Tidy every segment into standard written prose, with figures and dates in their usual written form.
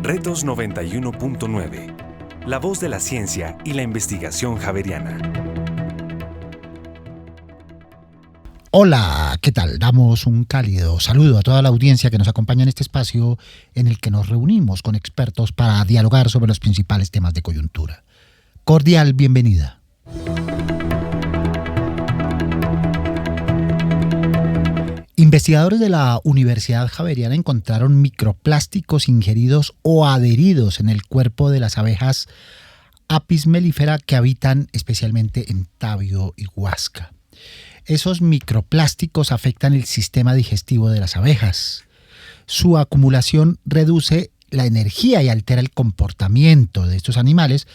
Retos 91.9. La voz de la ciencia y la investigación javeriana. Hola, ¿qué tal? Damos un cálido saludo a toda la audiencia que nos acompaña en este espacio en el que nos reunimos con expertos para dialogar sobre los principales temas de coyuntura. Cordial bienvenida. Investigadores de la Universidad Javeriana encontraron microplásticos ingeridos o adheridos en el cuerpo de las abejas Apis mellifera que habitan especialmente en Tabio y Huasca. Esos microplásticos afectan el sistema digestivo de las abejas. Su acumulación reduce la energía y altera el comportamiento de estos animales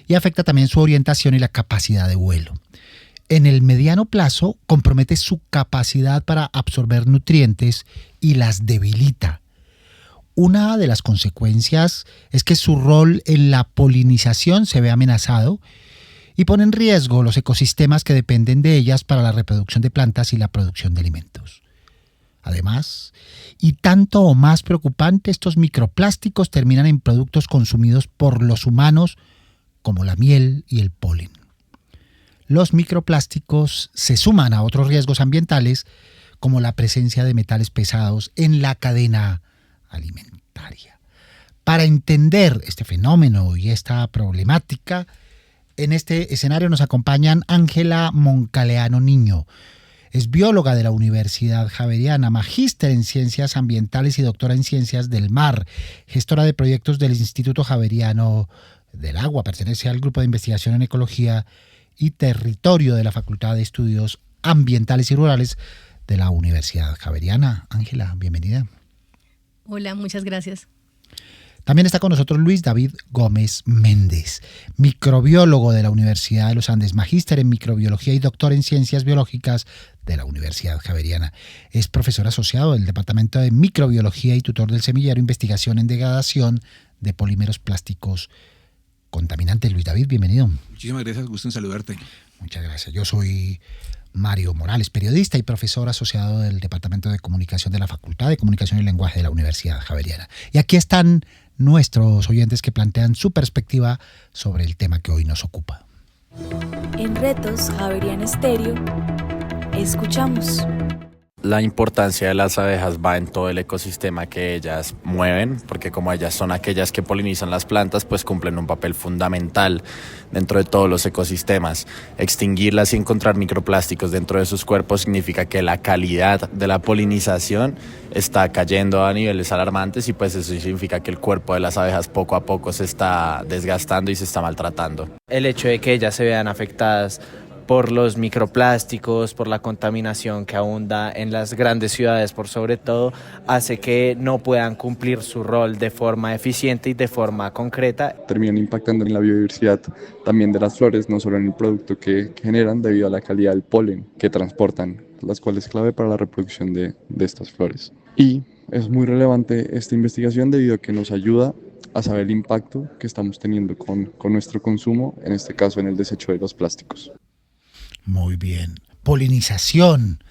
y afecta también su orientación y la capacidad de vuelo. En el mediano plazo compromete su capacidad para absorber nutrientes y las debilita. Una de las consecuencias es que su rol en la polinización se ve amenazado y pone en riesgo los ecosistemas que dependen de ellas para la reproducción de plantas y la producción de alimentos. Además, y tanto o más preocupante, estos microplásticos terminan en productos consumidos por los humanos como la miel y el polen. Los microplásticos se suman a otros riesgos ambientales como la presencia de metales pesados en la cadena alimentaria. Para entender este fenómeno y esta problemática, en este escenario nos acompañan Ángela Moncaleano Niño. Es bióloga de la Universidad Javeriana, magíster en Ciencias Ambientales y doctora en Ciencias del Mar, gestora de proyectos del Instituto Javeriano del Agua. Pertenece al Grupo de Investigación en Ecología y Territorio de la Facultad de Estudios Ambientales y Rurales de la Universidad Javeriana. Ángela, bienvenida. Hola, muchas gracias. También está con nosotros Luis David Gómez Méndez, microbiólogo de la Universidad de los Andes, magíster en microbiología y doctor en ciencias biológicas de la Universidad Javeriana. Es profesor asociado del Departamento de Microbiología y tutor del Semillero Investigación en Degradación de Polímeros Plásticos Contaminantes. Luis David, bienvenido. Muchísimas gracias, gusto en saludarte. Muchas gracias. Yo soy Mario Morales, periodista y profesor asociado del Departamento de Comunicación de la Facultad de Comunicación y Lenguaje de la Universidad Javeriana. Y aquí están nuestros oyentes que plantean su perspectiva sobre el tema que hoy nos ocupa. En Retos Javeriana Estéreo, escuchamos. La importancia de las abejas va en todo el ecosistema que ellas mueven, porque como ellas son aquellas que polinizan las plantas, pues cumplen un papel fundamental dentro de todos los ecosistemas. Extinguirlas y encontrar microplásticos dentro de sus cuerpos significa que la calidad de la polinización está cayendo a niveles alarmantes y pues eso significa que el cuerpo de las abejas poco a poco se está desgastando y se está maltratando. El hecho de que ellas se vean afectadas por los microplásticos, por la contaminación que abunda en las grandes ciudades por sobre todo, hace que no puedan cumplir su rol de forma eficiente y de forma concreta. Terminan impactando en la biodiversidad también de las flores, no solo en el producto que generan debido a la calidad del polen que transportan, las cuales es clave para la reproducción de estas flores. Y es muy relevante esta investigación debido a que nos ayuda a saber el impacto que estamos teniendo con nuestro consumo, en este caso en el desecho de los plásticos. Muy bien. Polinización,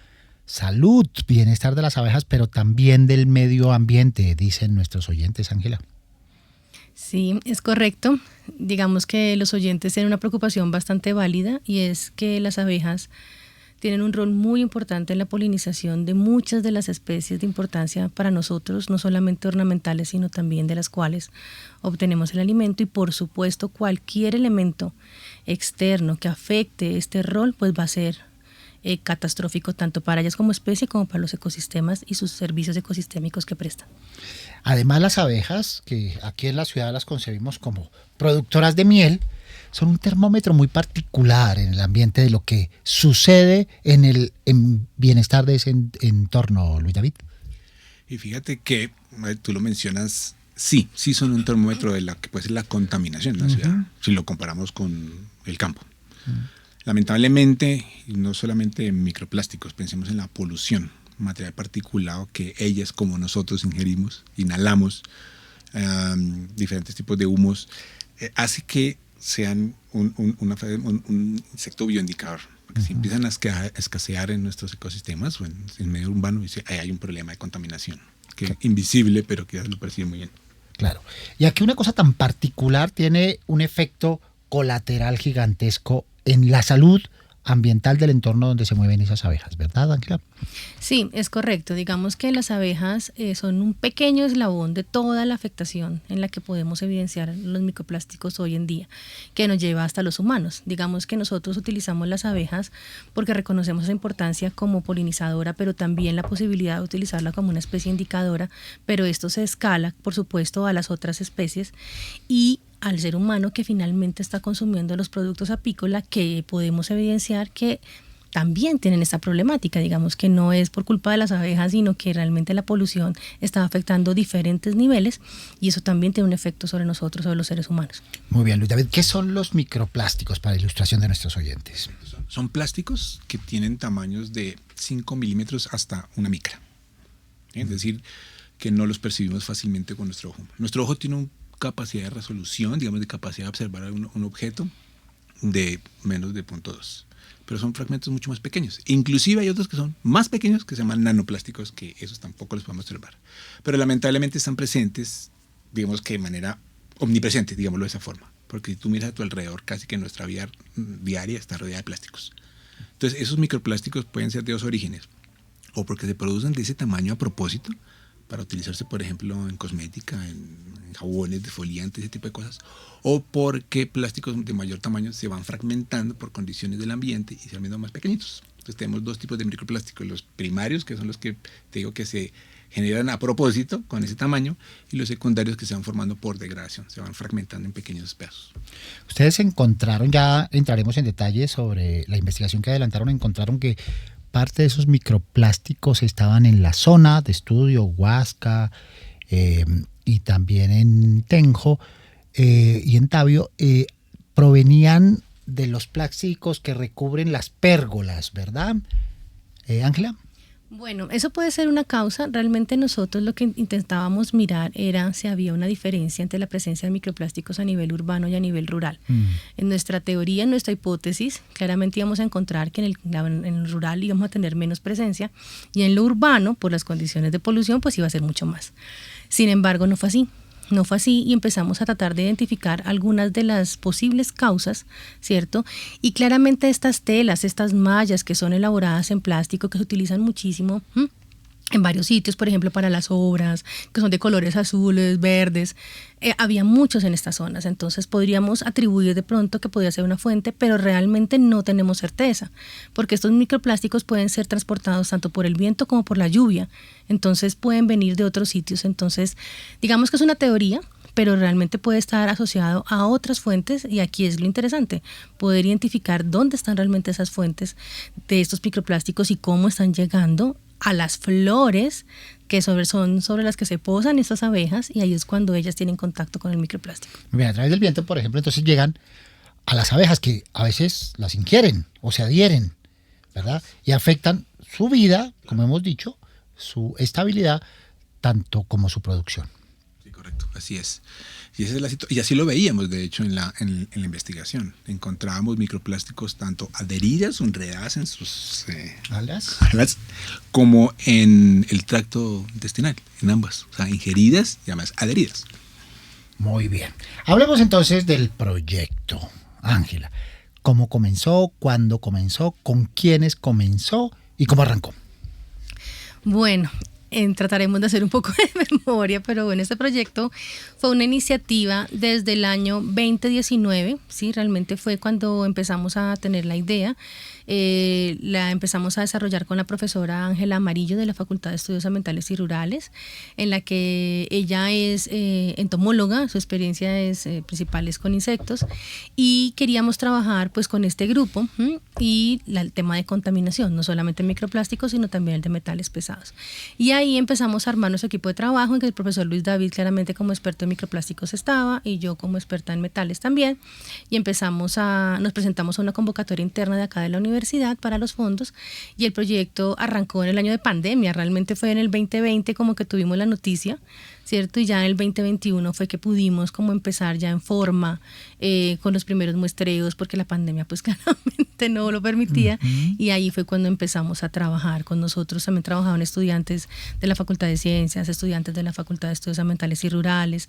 salud, bienestar de las abejas, pero también del medio ambiente, dicen nuestros oyentes, Ángela. Sí, es correcto. Digamos que los oyentes tienen una preocupación bastante válida y es que las abejas tienen un rol muy importante en la polinización de muchas de las especies de importancia para nosotros, no solamente ornamentales, sino también de las cuales obtenemos el alimento y por supuesto cualquier elemento externo que afecte este rol pues va a ser catastrófico tanto para ellas como especie como para los ecosistemas y sus servicios ecosistémicos que prestan. Además las abejas, que aquí en la ciudad las concebimos como productoras de miel, son un termómetro muy particular en el ambiente de lo que sucede en el bienestar de ese entorno, Luis David. Y fíjate que tú lo mencionas, sí son un termómetro de la que puede ser la contaminación en la ciudad, si lo comparamos con el campo. Lamentablemente, no solamente en microplásticos, pensemos en la polución, material particulado que ellas como nosotros ingerimos, inhalamos, diferentes tipos de humos, hace que sean un insecto bioindicador. Porque si empiezan a escasear en nuestros ecosistemas o en el medio urbano, hay un problema de contaminación, que es invisible, pero que ya lo percibe muy bien. Claro. Y aquí una cosa tan particular tiene un efecto colateral gigantesco en la salud ambiental del entorno donde se mueven esas abejas, ¿verdad, Ángela? Sí, es correcto. Digamos que las abejas son un pequeño eslabón de toda la afectación en la que podemos evidenciar los microplásticos hoy en día, que nos lleva hasta los humanos. Digamos que nosotros utilizamos las abejas porque reconocemos su importancia como polinizadora, pero también la posibilidad de utilizarla como una especie indicadora, pero esto se escala, por supuesto, a las otras especies y al ser humano que finalmente está consumiendo los productos apícolas, que podemos evidenciar que también tienen esta problemática. Digamos que no es por culpa de las abejas, sino que realmente la polución está afectando diferentes niveles y eso también tiene un efecto sobre nosotros, sobre los seres humanos. Muy bien, Luis David, ¿qué son los microplásticos para ilustración de nuestros oyentes? Son plásticos que tienen tamaños de 5 milímetros hasta una micra. Es decir, que no los percibimos fácilmente con nuestro ojo. Nuestro ojo tiene una capacidad de resolución, digamos, de capacidad de observar un objeto de menos de 0.2. Pero son fragmentos mucho más pequeños. Inclusive hay otros que son más pequeños que se llaman nanoplásticos, que esos tampoco los podemos observar. Pero lamentablemente están presentes, digamos que de manera omnipresente, digámoslo de esa forma. Porque si tú miras a tu alrededor, casi que nuestra vida diaria está rodeada de plásticos. Entonces esos microplásticos pueden ser de dos orígenes. O porque se producen de ese tamaño a propósito, para utilizarse, por ejemplo, en cosmética, en jabones, defoliantes, ese tipo de cosas, o porque plásticos de mayor tamaño se van fragmentando por condiciones del ambiente y se van viendo más pequeñitos. Entonces tenemos dos tipos de microplásticos, los primarios, que son los que te digo que se generan a propósito con ese tamaño, y los secundarios que se van formando por degradación, se van fragmentando en pequeños pedazos. Ustedes encontraron, ya entraremos en detalle sobre la investigación que adelantaron, encontraron que parte de esos microplásticos estaban en la zona de estudio, Huasca, y también en Tenjo y en Tabio, provenían de los plásticos que recubren las pérgolas, ¿verdad, Ángela? Bueno, eso puede ser una causa. Realmente nosotros lo que intentábamos mirar era si había una diferencia entre la presencia de microplásticos a nivel urbano y a nivel rural. En nuestra teoría, en nuestra hipótesis, claramente íbamos a encontrar que en el rural íbamos a tener menos presencia y en lo urbano, por las condiciones de polución, pues iba a ser mucho más. Sin embargo, no fue así. No fue así y empezamos a tratar de identificar algunas de las posibles causas, ¿cierto? Y claramente estas telas, estas mallas que son elaboradas en plástico, que se utilizan muchísimo en varios sitios, por ejemplo, para las obras, que son de colores azules, verdes, había muchos en estas zonas. Entonces podríamos atribuir de pronto que podría ser una fuente, pero realmente no tenemos certeza, porque estos microplásticos pueden ser transportados tanto por el viento como por la lluvia. Entonces pueden venir de otros sitios. Entonces, digamos que es una teoría, pero realmente puede estar asociado a otras fuentes y aquí es lo interesante, poder identificar dónde están realmente esas fuentes de estos microplásticos y cómo están llegando a las flores que son sobre las que se posan estas abejas y ahí es cuando ellas tienen contacto con el microplástico. Bien, a través del viento, por ejemplo, entonces llegan a las abejas que a veces las ingieren o se adhieren, ¿verdad? Y afectan su vida, como hemos dicho, su estabilidad, tanto como su producción. Sí, correcto, así es. Y, esa es y así lo veíamos, de hecho, en la investigación. Encontrábamos microplásticos tanto adheridas o enredadas en sus ¿Alas? como en el tracto intestinal, en ambas. O sea, ingeridas y además adheridas. Muy bien. Hablemos entonces del proyecto, Ángela. ¿Cómo comenzó? ¿Cuándo comenzó? ¿Con quiénes comenzó? ¿Y cómo arrancó? Bueno, trataremos de hacer un poco de memoria, pero bueno, este proyecto fue una iniciativa desde el año 2019, ¿sí? Realmente fue cuando empezamos a tener la idea. La empezamos a desarrollar con la profesora Ángela Amarillo de la Facultad de Estudios Ambientales y Rurales, en la que ella es entomóloga, su experiencia principal es con insectos, y queríamos trabajar pues con este grupo y el tema de contaminación, no solamente microplásticos, sino también el de metales pesados. Y ahí empezamos a armar nuestro equipo de trabajo, en que el profesor Luis David claramente como experto en microplásticos estaba, y yo como experta en metales también, y nos presentamos a una convocatoria interna de acá de la universidad para los fondos, y el proyecto arrancó en el año de pandemia. Realmente fue en el 2020 como que tuvimos la noticia, ¿cierto? Y ya en el 2021 fue que pudimos como empezar ya en forma con los primeros muestreos, porque la pandemia pues claramente no lo permitía, y ahí fue cuando empezamos a trabajar con nosotros. También trabajaban estudiantes de la Facultad de Ciencias, estudiantes de la Facultad de Estudios Ambientales y Rurales,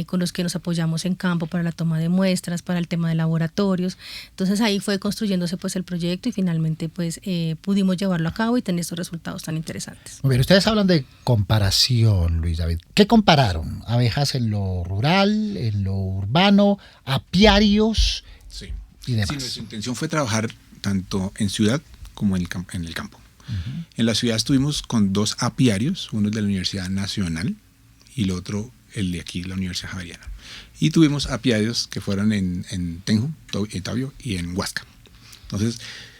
con los que nos apoyamos en campo para la toma de muestras, para el tema de laboratorios. Entonces ahí fue construyéndose pues el proyecto y finalmente pues pudimos llevarlo a cabo y tener estos resultados tan interesantes. Muy bien, ustedes hablan de comparación, Luis David. ¿Qué compararon? ¿Abejas en lo rural, en lo urbano, apiarios Sí. y demás? Sí, nuestra intención fue trabajar tanto en ciudad como en el campo. En la ciudad estuvimos con 2 apiarios, uno es de la Universidad Nacional y el otro el de aquí, la Universidad Javeriana. Y tuvimos apiarios que fueron en Tenjo, en Tabio y en Huasca. Entonces,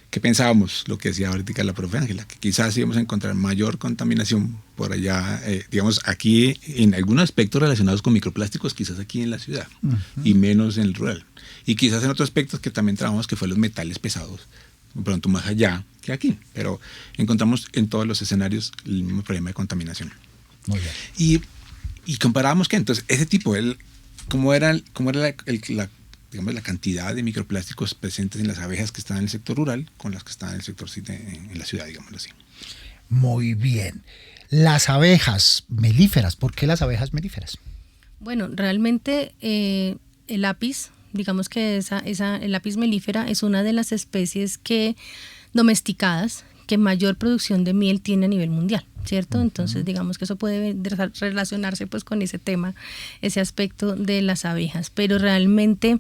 ¿qué pensábamos? Lo que decía ahorita la profe Ángela, que quizás íbamos a encontrar mayor contaminación por allá, digamos, aquí en algunos aspectos relacionados con microplásticos, quizás aquí en la ciudad, y menos en el rural. Y quizás en otros aspectos que también trabajamos, que fue los metales pesados, de pronto más allá que aquí. Pero encontramos en todos los escenarios el mismo problema de contaminación. Muy bien. Y comparábamos que entonces ese tipo, cómo era digamos, la cantidad de microplásticos presentes en las abejas que están en el sector rural con las que están en el sector en la ciudad, digámoslo así. Muy bien. Las abejas melíferas, ¿por qué las abejas melíferas? Bueno, realmente el apis, digamos que el apis melífera es una de las especies domesticadas que mayor producción de miel tiene a nivel mundial, ¿cierto? Entonces digamos que eso puede relacionarse pues con ese tema, ese aspecto de las abejas, pero realmente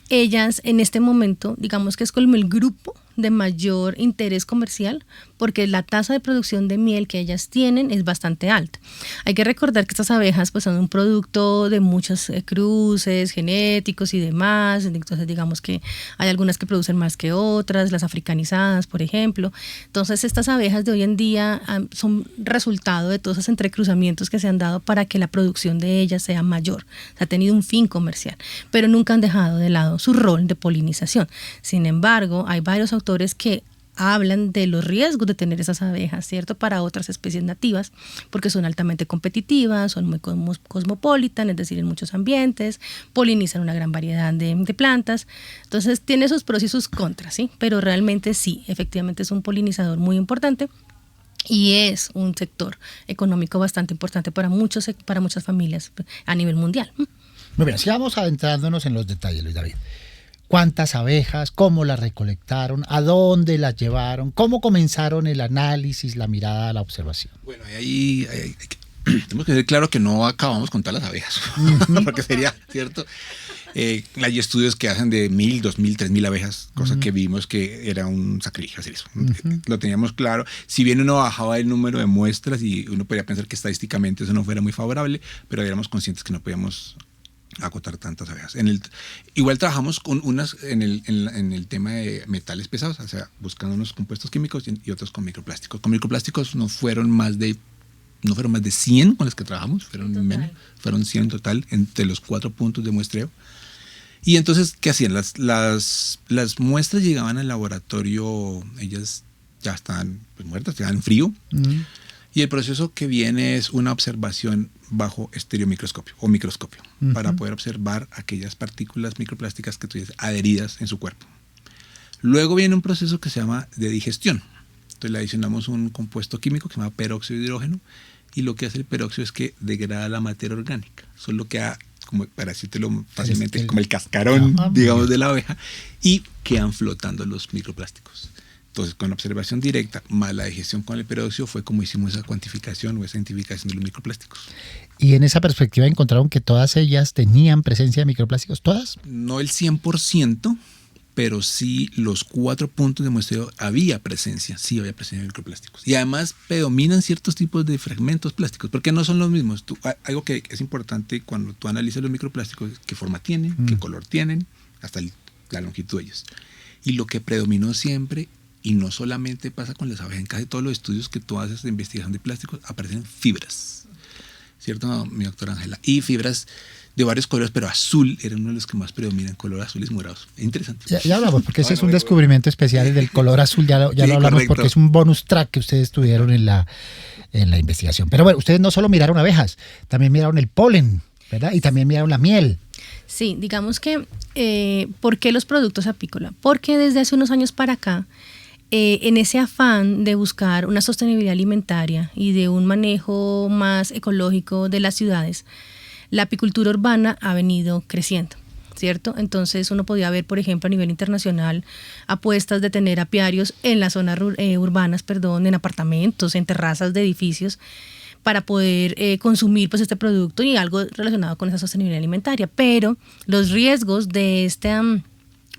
ellas en este momento digamos que es como el grupo de mayor interés comercial, porque la tasa de producción de miel que ellas tienen es bastante alta. Hay que recordar que estas abejas pues son un producto de muchos cruces genéticos y demás, entonces digamos que hay algunas que producen más que otras, las africanizadas por ejemplo. Entonces estas abejas de hoy en día son resultado de todos esos entrecruzamientos que se han dado para que la producción de ellas sea mayor. Se ha tenido un fin comercial, pero nunca han dejado de lado su rol de polinización. Sin embargo, hay varios autores que hablan de los riesgos de tener esas abejas, ¿cierto? Para otras especies nativas, porque son altamente competitivas, son muy cosmopolitan, es decir, en muchos ambientes, polinizan una gran variedad de plantas. Entonces, tiene sus pros y sus contras, ¿sí? Pero realmente sí, efectivamente es un polinizador muy importante y es un sector económico bastante importante para muchas familias a nivel mundial. Muy bien, sigamos adentrándonos en los detalles, Luis David. ¿Cuántas abejas? ¿Cómo las recolectaron? ¿A dónde las llevaron? ¿Cómo comenzaron el análisis, la mirada, la observación? Bueno, ahí tenemos que ser claro que no acabamos con todas las abejas, porque sería, ¿cierto? Hay estudios que hacen de 1.000, 2.000, 3.000 abejas, cosa que vimos que era un sacrilegio hacer eso. Lo teníamos claro. Si bien uno bajaba el número de muestras y uno podría pensar que estadísticamente eso no fuera muy favorable, pero éramos conscientes que no podíamos acotar tantas abejas. Igual trabajamos con unas en el tema de metales pesados, o sea, buscando unos compuestos químicos y otros con microplásticos. Con microplásticos no fueron más de 100 con los que trabajamos, fueron 100 en total entre los 4 puntos de muestreo. Y entonces, ¿qué hacían? Las muestras llegaban al laboratorio, ellas ya estaban pues, muertas, llegaban en frío. Y el proceso que viene es una observación bajo estereomicroscopio o microscopio para poder observar aquellas partículas microplásticas que tuvieras adheridas en su cuerpo. Luego viene un proceso que se llama de digestión. Entonces le adicionamos un compuesto químico que se llama peróxido de hidrógeno y lo que hace el peróxido es que degrada la materia orgánica. Eso es lo que como para decírtelo fácilmente, como el cascarón, digamos, de la abeja, y quedan flotando los microplásticos. Entonces, con la observación directa más la digestión con el peróxido fue como hicimos esa cuantificación o esa identificación de los microplásticos. ¿Y en esa perspectiva encontraron que todas ellas tenían presencia de microplásticos? ¿Todas? No el 100%, pero sí los 4 puntos de muestreo había presencia de microplásticos. Y además predominan ciertos tipos de fragmentos plásticos, porque no son los mismos. Algo que es importante cuando tú analizas los microplásticos, qué forma tienen, qué color tienen, hasta la longitud de ellos. Y lo que predominó siempre, y no solamente pasa con las abejas, en casi todos los estudios que tú haces de investigación de plásticos, aparecen fibras. ¿cierto, mi doctora Ángela? Y fibras de varios colores, pero azul era uno de los que más predominan, color azules morados. Interesante. Ya hablamos, porque ese es un descubrimiento especial, el del color azul, ya lo hablamos, correcto, porque es un bonus track que ustedes tuvieron en la investigación. Pero bueno, ustedes no solo miraron abejas, también miraron el polen, ¿verdad? Y también miraron la miel. Sí, digamos que, ¿por qué los productos apícola? Porque desde hace unos años para acá, en ese afán de buscar una sostenibilidad alimentaria y de un manejo más ecológico de las ciudades, la apicultura urbana ha venido creciendo, ¿cierto? Entonces uno podía ver, por ejemplo, a nivel internacional, apuestas de tener apiarios en las zonas urbanas, en apartamentos, en terrazas de edificios, para poder consumir pues este producto y algo relacionado con esa sostenibilidad alimentaria. Pero los riesgos de esta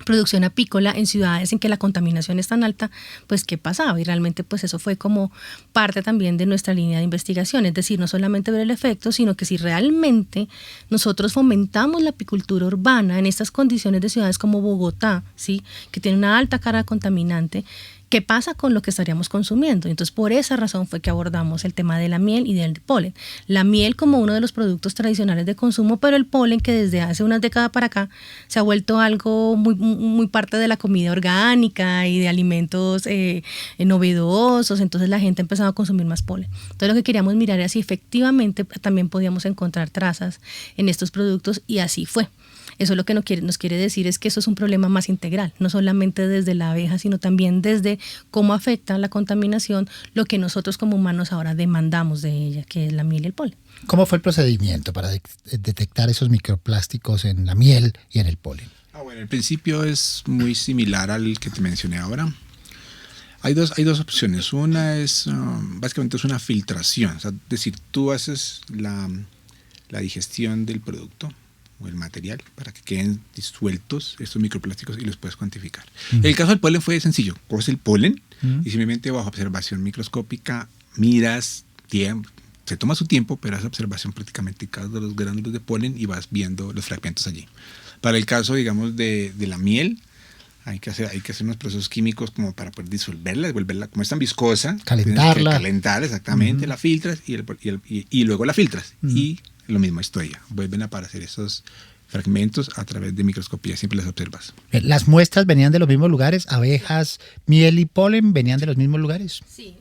producción apícola en ciudades en que la contaminación es tan alta, pues ¿qué pasaba? Y realmente pues eso fue como parte también de nuestra línea de investigación, es decir, no solamente ver el efecto, sino que si realmente nosotros fomentamos la apicultura urbana en estas condiciones de ciudades como Bogotá, ¿sí?, que tiene una alta carga contaminante, ¿qué pasa con lo que estaríamos consumiendo? Entonces, por esa razón fue que abordamos el tema de la miel y del polen. La miel como uno de los productos tradicionales de consumo, pero el polen que desde hace unas décadas para acá se ha vuelto algo muy parte de la comida orgánica y de alimentos novedosos, entonces la gente ha empezado a consumir más polen. Entonces, lo que queríamos mirar era si efectivamente también podíamos encontrar trazas en estos productos y así fue. Eso lo que nos quiere decir es que eso es un problema más integral, no solamente desde la abeja, sino también desde cómo afecta la contaminación lo que nosotros como humanos ahora demandamos de ella, que es la miel y el polen. ¿Cómo fue el procedimiento para detectar esos microplásticos en la miel y en el polen? Bueno, el principio es muy similar al que te mencioné ahora. Hay dos opciones. Una es, básicamente es una filtración, es decir, tú haces la digestión del producto o el material para que queden disueltos estos microplásticos y los puedes cuantificar. El caso del polen fue sencillo. Coges el polen y simplemente bajo observación microscópica miras, se toma su tiempo, pero haces observación prácticamente cada uno de los gránulos de polen y vas viendo los fragmentos allí. Para el caso, digamos, de la miel, hay que hacer unos procesos químicos como para poder disolverla, devolverla, como es tan viscosa, calentarla. Calentar exactamente, la filtras y luego la filtras. Y lo mismo historia, vuelven a aparecer esos fragmentos a través de microscopía, siempre las observas. ¿Las muestras venían de los mismos lugares? ¿Abejas, miel y polen venían de los mismos lugares? Sí,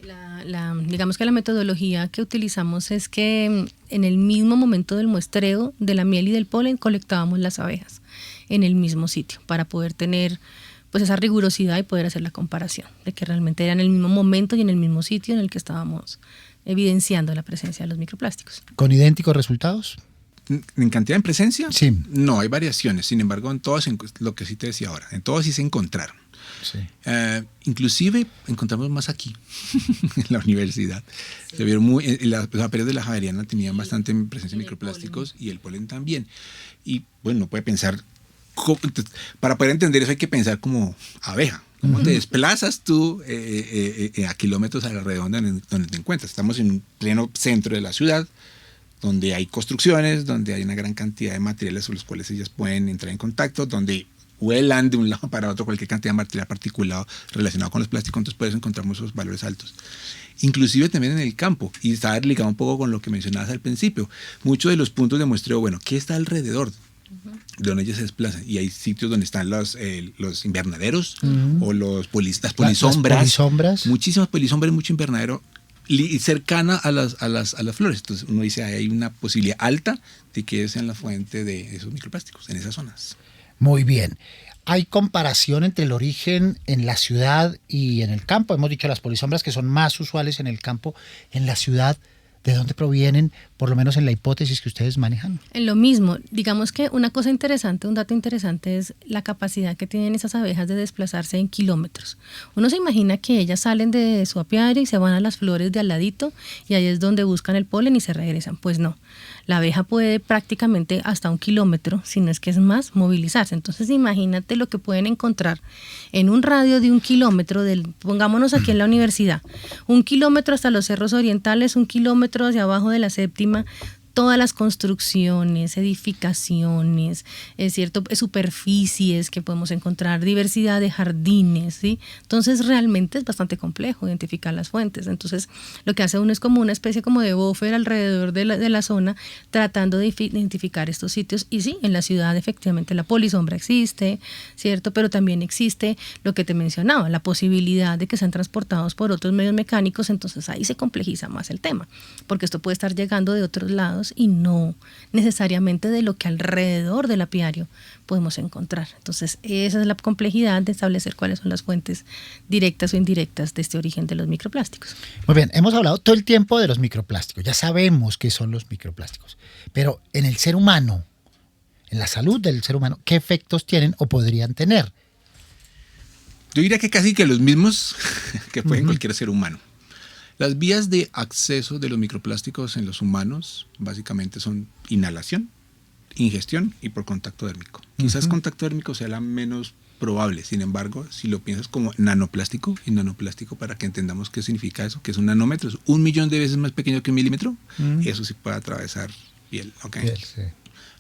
digamos que la metodología que utilizamos es que en el mismo momento del muestreo de la miel y del polen colectábamos las abejas en el mismo sitio para poder tener pues esa rigurosidad y poder hacer la comparación de que realmente era en el mismo momento y en el mismo sitio en el que estábamos evidenciando la presencia de los microplásticos. ¿Con idénticos resultados? ¿En cantidad en presencia? Sí. No, hay variaciones. Sin embargo, en todos, lo que sí te decía ahora, en todos sí se encontraron. Sí. Inclusive encontramos más aquí, en la universidad. Sí. Se vieron los apiarios de la Javeriana tenían bastante presencia de microplásticos y el polen también. Y bueno, uno puede pensar, para poder entender eso hay que pensar como abeja. ¿Cómo te desplazas tú a kilómetros a la redonda donde te encuentras? Estamos en un pleno centro de la ciudad, donde hay construcciones, donde hay una gran cantidad de materiales con los cuales ellas pueden entrar en contacto, donde vuelan de un lado para otro cualquier cantidad de material particulado relacionado con los plásticos, entonces puedes encontrar esos valores altos. Inclusive también en el campo, y está ligado un poco con lo que mencionabas al principio, muchos de los puntos de muestreo, bueno, ¿qué está alrededor de donde ellos se desplazan? Y hay sitios donde están los invernaderos o las polisombras, muchísimas polisombras, mucho invernadero cercana a las flores. Entonces uno dice, hay una posibilidad alta de que sean la fuente de esos microplásticos en esas zonas. Muy bien. ¿Hay comparación entre el origen en la ciudad y en el campo? Hemos dicho las polisombras que son más usuales en el campo. En la ciudad, ¿de dónde provienen, por lo menos en la hipótesis que ustedes manejan? En lo mismo, digamos que una cosa interesante, un dato interesante es la capacidad que tienen esas abejas de desplazarse en kilómetros. Uno se imagina que ellas salen de su apiario y se van a las flores de al ladito y ahí es donde buscan el polen y se regresan. Pues no, la abeja puede prácticamente hasta 1 kilómetro, si no es que es más, movilizarse. Entonces imagínate lo que pueden encontrar en un radio de 1 kilómetro, pongámonos aquí en la universidad, 1 kilómetro hasta los cerros orientales, 1 kilómetro hacia abajo de la séptima, todas las construcciones, edificaciones, es cierto, superficies que podemos encontrar, diversidad de jardines, ¿sí? Entonces realmente es bastante complejo identificar las fuentes. Entonces lo que hace uno es como una especie como de buffer alrededor de la zona, tratando de identificar estos sitios. Y sí, en la ciudad efectivamente la polisombra existe, ¿cierto? Pero también existe lo que te mencionaba, la posibilidad de que sean transportados por otros medios mecánicos. Entonces ahí se complejiza más el tema, porque esto puede estar llegando de otros lados y no necesariamente de lo que alrededor del apiario podemos encontrar. Entonces esa es la complejidad de establecer cuáles son las fuentes directas o indirectas de este origen de los microplásticos. Muy bien, hemos hablado todo el tiempo de los microplásticos, ya sabemos qué son los microplásticos, pero en el ser humano, en la salud del ser humano, ¿qué efectos tienen o podrían tener? Yo diría que casi que los mismos que pueden cualquier ser humano. Las vías de acceso de los microplásticos en los humanos básicamente son inhalación, ingestión y por contacto dérmico. Quizás contacto dérmico sea la menos probable, sin embargo, si lo piensas como nanoplástico, y nanoplástico para que entendamos qué significa eso, que es un nanómetro, es 1.000.000 de veces más pequeño que un milímetro, eso sí puede atravesar piel. ¿Okay? Piel, sí.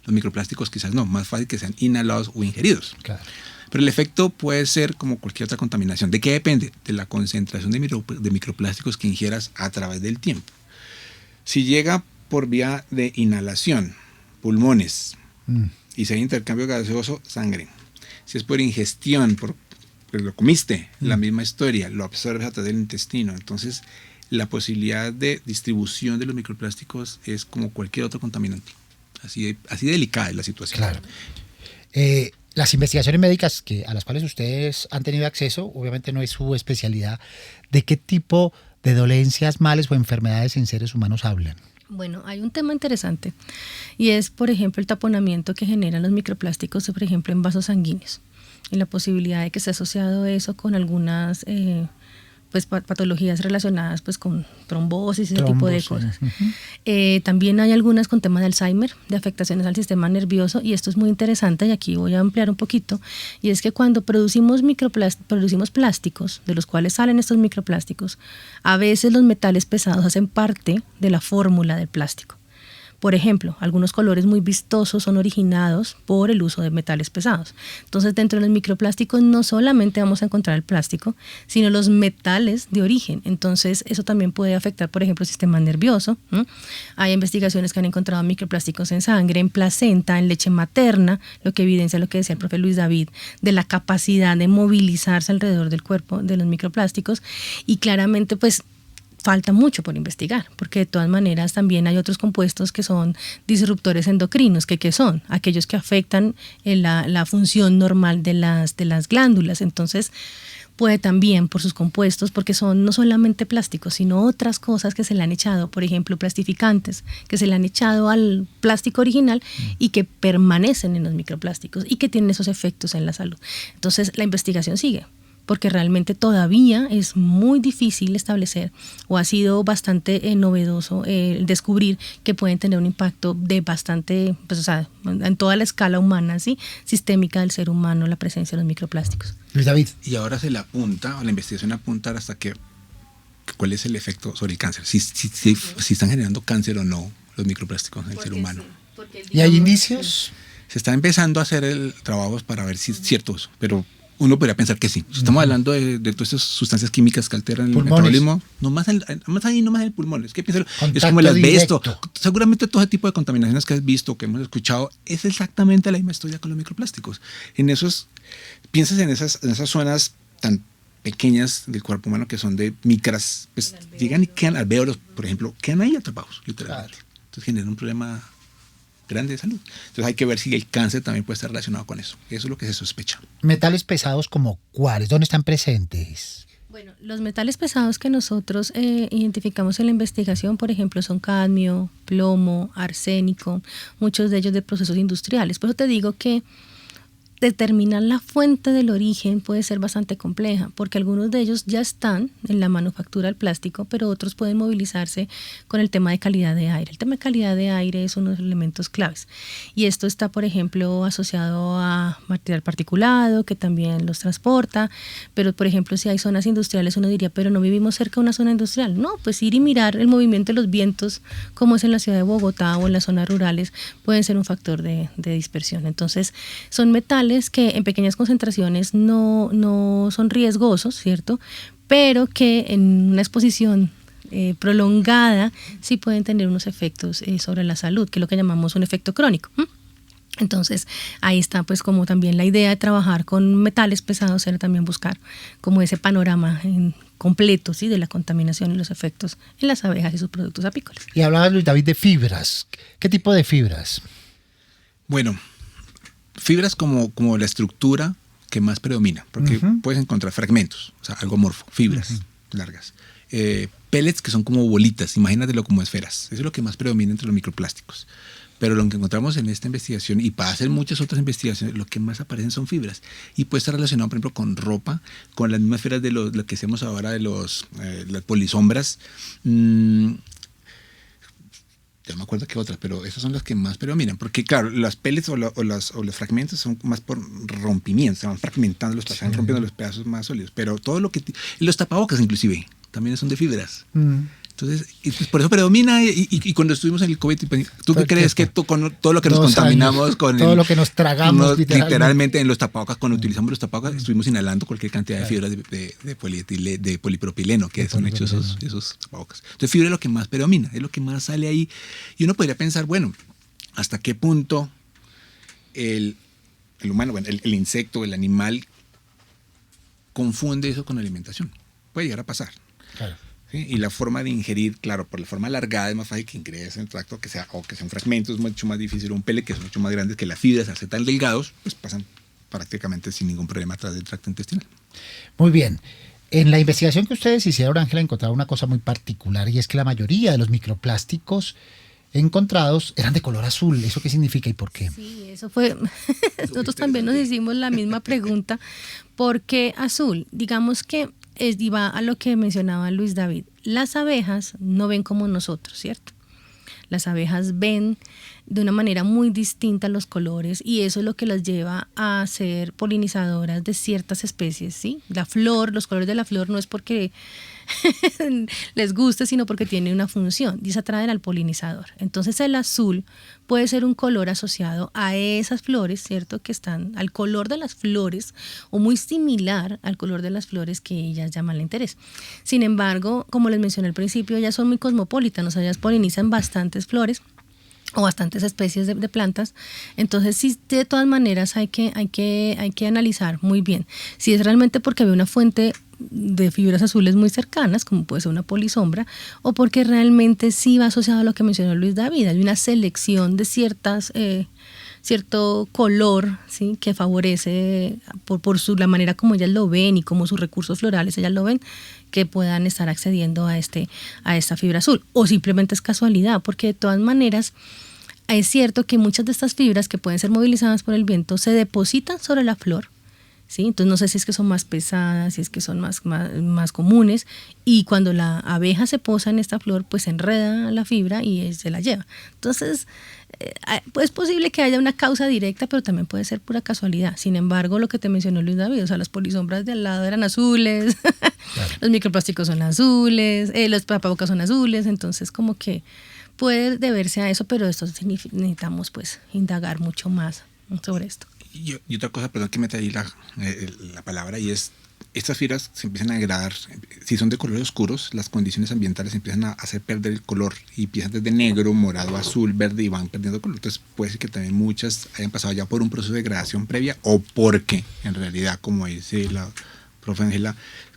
Los microplásticos quizás no, más fácil que sean inhalados o ingeridos. Claro. Pero el efecto puede ser como cualquier otra contaminación. ¿De qué depende? De la concentración de microplásticos que ingieras a través del tiempo. Si llega por vía de inhalación, pulmones, y si hay intercambio gaseoso, sangre. Si es por ingestión, pues lo comiste, la misma historia, lo absorbes a través del intestino. Entonces, la posibilidad de distribución de los microplásticos es como cualquier otro contaminante. Así delicada es la situación. Claro. Las investigaciones médicas a las cuales ustedes han tenido acceso, obviamente no es su especialidad, ¿de qué tipo de dolencias, males o enfermedades en seres humanos hablan? Bueno, hay un tema interesante y es, por ejemplo, el taponamiento que generan los microplásticos, por ejemplo, en vasos sanguíneos, y la posibilidad de que esté asociado eso con algunas pues patologías relacionadas pues con trombosis, ese tipo de cosas. También hay algunas con tema de Alzheimer, de afectaciones al sistema nervioso, y esto es muy interesante y aquí voy a ampliar un poquito, y es que cuando producimos plásticos, de los cuales salen estos microplásticos, a veces los metales pesados hacen parte de la fórmula del plástico. Por ejemplo, algunos colores muy vistosos son originados por el uso de metales pesados. Entonces, dentro de los microplásticos no solamente vamos a encontrar el plástico, sino los metales de origen. Entonces, eso también puede afectar, por ejemplo, el sistema nervioso. Hay investigaciones que han encontrado microplásticos en sangre, en placenta, en leche materna, lo que evidencia lo que decía el profe Luis David, de la capacidad de movilizarse alrededor del cuerpo de los microplásticos. Y claramente, pues, falta mucho por investigar, porque de todas maneras también hay otros compuestos que son disruptores endocrinos, que son aquellos que afectan la función normal de las glándulas. Entonces puede también por sus compuestos, porque son no solamente plásticos, sino otras cosas que se le han echado, por ejemplo, plastificantes, que se le han echado al plástico original y que permanecen en los microplásticos y que tienen esos efectos en la salud. Entonces la investigación sigue, porque realmente todavía es muy difícil establecer, o ha sido bastante novedoso descubrir que pueden tener un impacto de bastante, pues, o sea, en toda la escala humana, ¿sí? Sistémica del ser humano, la presencia de los microplásticos. Luis David. Y ahora se le apunta, o la investigación apunta hasta cuál es el efecto sobre el cáncer, si están generando cáncer o no los microplásticos en el ser humano. Sí, ¿Y hay indicios? Se está empezando a hacer trabajos para ver si es cierto eso, pero uno podría pensar que sí. Estamos hablando de todas esas sustancias químicas que alteran el metabolismo. No más en el pulmón. Es que piénsalo, es como el asbesto. Seguramente todo ese tipo de contaminaciones que has visto, que hemos escuchado, es exactamente la misma historia con los microplásticos. Piensas en esas zonas tan pequeñas del cuerpo humano que son de micras, pues llegan y quedan alvéolos, por ejemplo, quedan ahí atrapados, literalmente. Claro. Entonces generan un problema grande de salud. Entonces hay que ver si el cáncer también puede estar relacionado con eso. Eso es lo que se sospecha. ¿Metales pesados como cuáles? ¿Dónde están presentes? Bueno, los metales pesados que nosotros identificamos en la investigación, por ejemplo, son cadmio, plomo, arsénico, muchos de ellos de procesos industriales. Por eso te digo que determinar la fuente del origen puede ser bastante compleja, porque algunos de ellos ya están en la manufactura del plástico, pero otros pueden movilizarse con el tema de calidad de aire. El tema de calidad de aire es uno de los elementos claves. Y esto está, por ejemplo, asociado a material particulado, que también los transporta. Pero, por ejemplo, si hay zonas industriales, uno diría, pero no vivimos cerca de una zona industrial. No, pues ir y mirar el movimiento de los vientos, como es en la ciudad de Bogotá o en las zonas rurales, pueden ser un factor de dispersión. Entonces, son metales que en pequeñas concentraciones no son riesgosos, ¿cierto? Pero que en una exposición prolongada sí pueden tener unos efectos sobre la salud, que es lo que llamamos un efecto crónico. Entonces, ahí está pues como también la idea de trabajar con metales pesados, era también buscar como ese panorama completo, ¿sí?, de la contaminación y los efectos en las abejas y sus productos apícolas. Y hablaba Luis David de fibras. ¿Qué tipo de fibras? Bueno, fibras como la estructura que más predomina, porque puedes encontrar fragmentos, o sea, algo amorfo, fibras largas. Pellets que son como bolitas, imagínatelo como esferas. Eso es lo que más predomina entre los microplásticos. Pero lo que encontramos en esta investigación, y para hacer muchas otras investigaciones, lo que más aparecen son fibras. Y puede estar relacionado, por ejemplo, con ropa, con las mismas fibras de lo que hacemos ahora de las polisombras. Ya no me acuerdo qué otras, pero esas son las que más predominan. Porque, claro, las pellets o los fragmentos son más por rompimiento, se van fragmentando, se van rompiendo los pedazos más sólidos. Pero todo lo que... Los tapabocas, inclusive, también son de fibras. Entonces, pues por eso predomina. Y cuando estuvimos en el COVID, ¿tú qué crees que con todo lo que nos contaminamos, con todo lo que nos tragamos literalmente en los tapabocas, cuando utilizamos los tapabocas, estuvimos inhalando cualquier cantidad de fibras de polipropileno, que son hechos esos tapabocas. Entonces, fibra es lo que más predomina, es lo que más sale ahí. Y uno podría pensar, bueno, ¿hasta qué punto el humano, bueno, el insecto, el animal, confunde eso con alimentación? Puede llegar a pasar. Claro. ¿Sí? Y la forma de ingerir, claro, por la forma alargada es más fácil que ingrese en el tracto, que sea un fragmento, es mucho más difícil. Un pellet, que es mucho más grande, que las fibras, al ser tan delgados, pues pasan prácticamente sin ningún problema a través del tracto intestinal. Muy bien. En la investigación que ustedes hicieron, Ángela, encontraron una cosa muy particular, y es que la mayoría de los microplásticos encontrados eran de color azul. ¿Eso qué significa y por qué? Sí, eso fue... Nosotros también nos hicimos la misma pregunta. ¿Por qué azul? Digamos que y va a lo que mencionaba Luis David. Las abejas no ven como nosotros, ¿cierto? Las abejas ven de una manera muy distinta los colores, y eso es lo que las lleva a ser polinizadoras de ciertas especies, ¿sí? La flor, los colores de la flor no es porque les guste, sino porque tiene una función, y es atraer al polinizador. Entonces el azul puede ser un color asociado a esas flores, ¿cierto?, que están al color de las flores, o muy similar al color de las flores que ellas llaman el interés. Sin embargo, como les mencioné al principio, ellas son muy cosmopolitas, ellas polinizan bastantes flores o bastantes especies de plantas. Entonces sí, de todas maneras hay que analizar muy bien si es realmente porque había una fuente de fibras azules muy cercanas, como puede ser una polisombra, o porque realmente sí va asociado a lo que mencionó Luis David. Hay una selección de cierto color, ¿sí?, que favorece por la manera como ellas lo ven y como sus recursos florales ellas lo ven, que puedan estar accediendo a esta fibra azul. O simplemente es casualidad, porque de todas maneras es cierto que muchas de estas fibras que pueden ser movilizadas por el viento se depositan sobre la flor, ¿sí? Entonces no sé si es que son más pesadas, si es que son más comunes, y cuando la abeja se posa en esta flor, pues enreda la fibra y se la lleva. Entonces es posible que haya una causa directa, pero también puede ser pura casualidad. Sin embargo, lo que te mencionó Luis David, o sea, las polisombras de al lado eran azules, claro. Los microplásticos son azules, los tapabocas son azules, entonces como que puede deberse a eso, pero esto necesitamos pues indagar mucho más sobre esto. Y otra cosa, perdón que meta ahí la palabra, y es, estas fibras se empiezan a degradar. Si son de colores oscuros, las condiciones ambientales empiezan a hacer perder el color, y empiezan desde negro, morado, azul, verde, y van perdiendo color. Entonces puede ser que también muchas hayan pasado ya por un proceso de degradación previa, o porque en realidad, como dice la profe Ángela,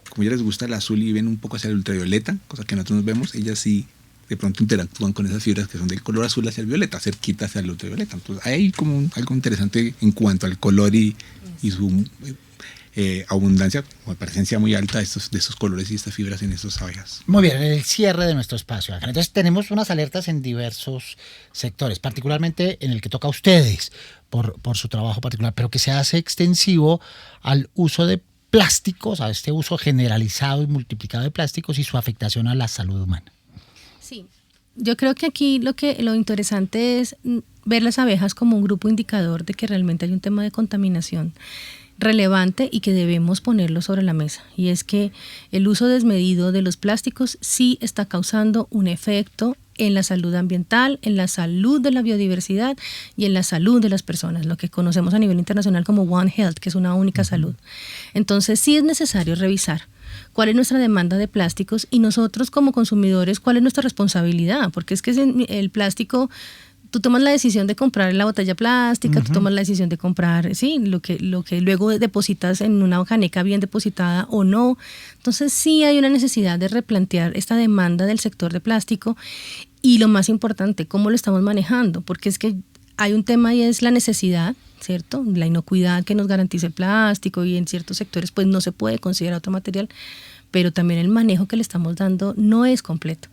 como ya les gusta el azul y ven un poco hacia el ultravioleta, cosa que nosotros nos vemos, ellas sí de pronto interactúan con esas fibras que son del color azul hacia el violeta, cerquita hacia el ultravioleta. Entonces hay como algo interesante en cuanto al color y y su abundancia o presencia muy alta de estos colores y estas fibras en estas abejas. Muy bien, el cierre de nuestro espacio, Ángel. Entonces tenemos unas alertas en diversos sectores, particularmente en el que toca a ustedes por su trabajo particular, pero que se hace extensivo al uso de plásticos, a este uso generalizado y multiplicado de plásticos y su afectación a la salud humana. Sí, yo creo que aquí lo interesante es ver las abejas como un grupo indicador de que realmente hay un tema de contaminación relevante y que debemos ponerlo sobre la mesa. Y es que el uso desmedido de los plásticos sí está causando un efecto en la salud ambiental, en la salud de la biodiversidad y en la salud de las personas, lo que conocemos a nivel internacional como One Health, que es una única salud. Entonces sí es necesario revisar cuál es nuestra demanda de plásticos y nosotros como consumidores cuál es nuestra responsabilidad, porque es que el plástico, tú tomas la decisión de comprar la botella plástica, tú tomas la decisión de comprar, sí, lo que luego depositas en una caneca bien depositada o no. Entonces sí hay una necesidad de replantear esta demanda del sector de plástico y lo más importante, cómo lo estamos manejando, porque es que hay un tema y es la necesidad, ¿cierto? La inocuidad que nos garantiza el plástico y en ciertos sectores pues no se puede considerar otro material, pero también el manejo que le estamos dando no es completo.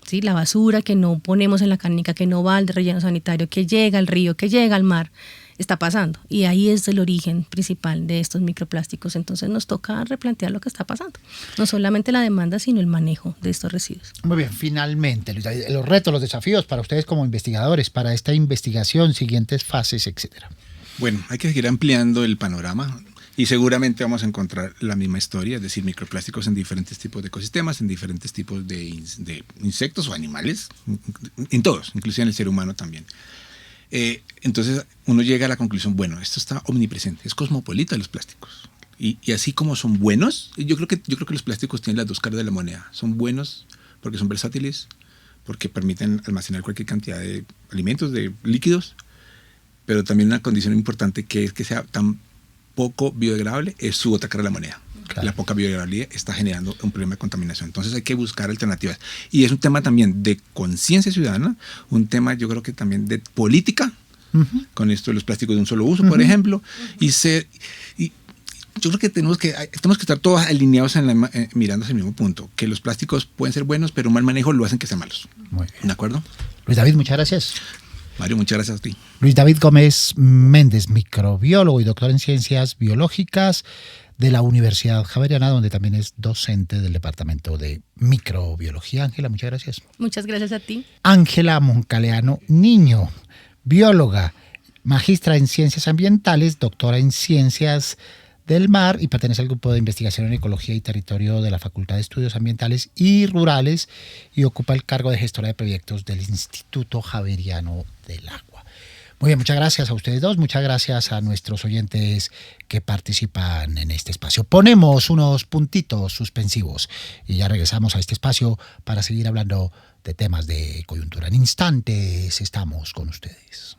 ¿Sí? La basura que no ponemos en la canica, que no va al relleno sanitario, que llega al río, que llega al mar, está pasando. Y ahí es el origen principal de estos microplásticos. Entonces nos toca replantear lo que está pasando. No solamente la demanda, sino el manejo de estos residuos. Muy bien, finalmente, Luis David, los retos, los desafíos para ustedes como investigadores, para esta investigación, siguientes fases, etcétera. Bueno, hay que seguir ampliando el panorama. Y seguramente vamos a encontrar la misma historia, es decir, microplásticos en diferentes tipos de ecosistemas, en diferentes tipos de insectos o animales, en todos, inclusive en el ser humano también. Entonces uno llega a la conclusión, bueno, esto está omnipresente, es cosmopolita los plásticos. Y así como son buenos, yo creo que los plásticos tienen las dos caras de la moneda. Son buenos porque son versátiles, porque permiten almacenar cualquier cantidad de alimentos, de líquidos, pero también una condición importante que es que sea tan poco biodegradable es su otra cara de la moneda. Claro. La poca biodegradabilidad está generando un problema de contaminación. Entonces hay que buscar alternativas. Y es un tema también de conciencia ciudadana, un tema yo creo que también de política, con esto de los plásticos de un solo uso, por ejemplo, y yo creo que tenemos que estar todos alineados mirando hacia el mismo punto, que los plásticos pueden ser buenos, pero un mal manejo lo hacen que sean malos. Muy bien. ¿De acuerdo? Luis David, muchas gracias. Mario, muchas gracias a ti. Luis David Gómez Méndez, microbiólogo y doctor en ciencias biológicas de la Universidad Javeriana, donde también es docente del Departamento de Microbiología. Ángela, muchas gracias. Muchas gracias a ti. Ángela Moncaleano Niño, bióloga, magistra en ciencias ambientales, doctora en ciencias del mar y pertenece al grupo de investigación en ecología y territorio de la Facultad de Estudios Ambientales y Rurales y ocupa el cargo de gestora de proyectos del Instituto Javeriano del Agua. Muy bien, muchas gracias a ustedes dos, muchas gracias a nuestros oyentes que participan en este espacio. Ponemos unos puntitos suspensivos y ya regresamos a este espacio para seguir hablando de temas de coyuntura. En instantes estamos con ustedes.